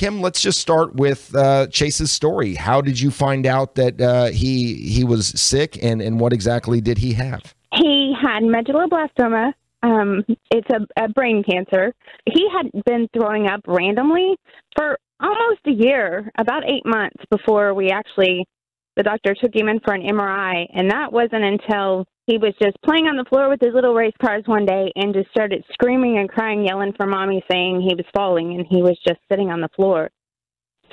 Kim, let's just start with Chase's story. How did you find out that he was sick, and what exactly did he have? He had medulloblastoma. It's a brain cancer. He had been throwing up randomly for almost a year, about 8 months before the doctor took him in for an MRI. And that wasn't until he was just playing on the floor with his little race cars one day and just started screaming and crying, yelling for mommy, saying he was falling, and he was just sitting on the floor.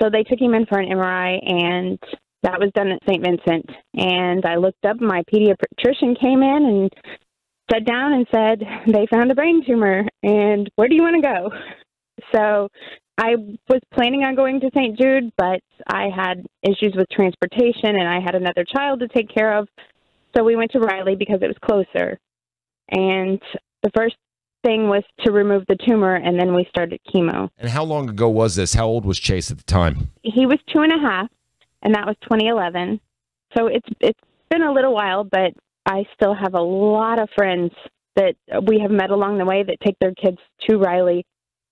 So they took him in for an MRI, and that was done at St. Vincent. And I looked up, my pediatrician came in and sat down and said, they found a brain tumor, and where do you want to go? So I was planning on going to St. Jude, but I had issues with transportation, and I had another child to take care of. So we went to Riley because it was closer. And the first thing was to remove the tumor, and then we started chemo. And how long ago was this? How old was Chase at the time? He was 2.5, and that was 2011. So it's been a little while, but I still have a lot of friends that we have met along the way that take their kids to Riley,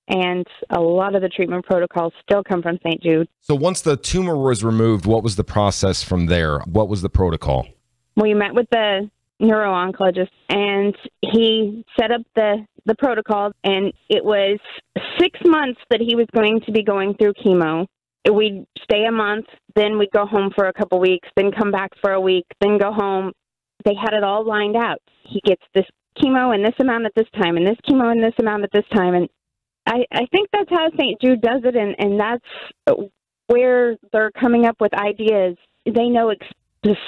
and a lot of the treatment protocols still come from St. Jude. So once the tumor was removed, what was the process from there? What was the protocol? We met with the neuro-oncologist, and he set up the protocol, and it was 6 months that he was going to be going through chemo. We'd stay a month, then we'd go home for a couple weeks, then come back for a week, then go home. They had it all lined out. He gets this chemo and this amount at this time, and this chemo and this amount at this time. And I think that's how St. Jude does it, and that's where they're coming up with ideas. They know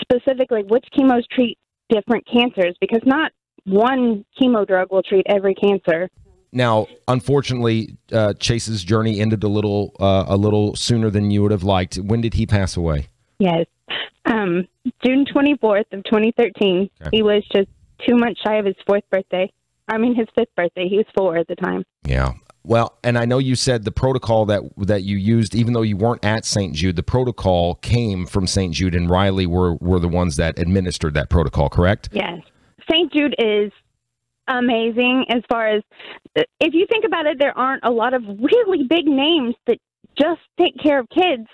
specifically which chemos treat different cancers, because not one chemo drug will treat every cancer. Now, unfortunately, Chase's journey ended a little sooner than you would have liked. When did he pass away? Yes. June 24th of 2013. Okay. He was just 2 months shy of his his 5th birthday. He was 4 at the time. Yeah. Well, and I know you said the protocol that you used, even though you weren't at St. Jude, the protocol came from St. Jude, and Riley were the ones that administered that protocol, correct? Yes. St. Jude is amazing as far as, if you think about it, there aren't a lot of really big names that just take care of kids,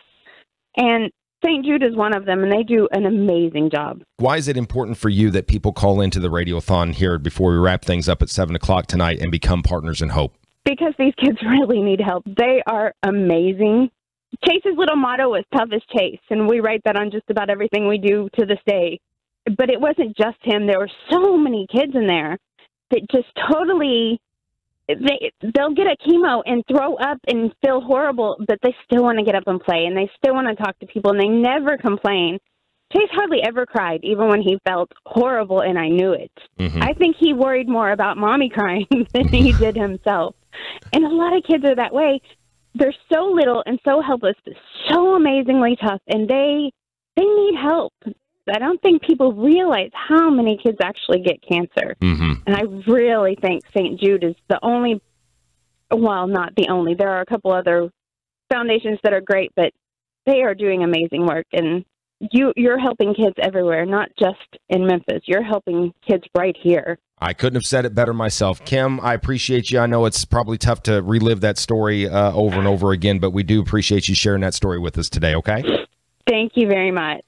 and St. Jude is one of them, and they do an amazing job. Why is it important for you that people call into the Radiothon here before we wrap things up at 7 o'clock tonight and become partners in hope? Because these kids really need help. They are amazing. Chase's little motto was tough as Chase, and we write that on just about everything we do to this day. But it wasn't just him. There were so many kids in there that just totally, they'll get a chemo and throw up and feel horrible, but they still want to get up and play, and they still want to talk to people, and they never complain. Chase hardly ever cried, even when he felt horrible, and I knew it. Mm-hmm. I think he worried more about mommy crying than he did himself. And a lot of kids are that way. They're so little and so helpless, but so amazingly tough, and they need help. I don't think people realize how many kids actually get cancer. Mm-hmm. And I really think St. Jude is the only, well, not the only. There are a couple other foundations that are great, but they are doing amazing work. And you're helping kids everywhere, not just in Memphis. You're helping kids right here. I couldn't have said it better myself. Kim, I appreciate you. I know it's probably tough to relive that story over and over again, but we do appreciate you sharing that story with us today, okay? Thank you very much.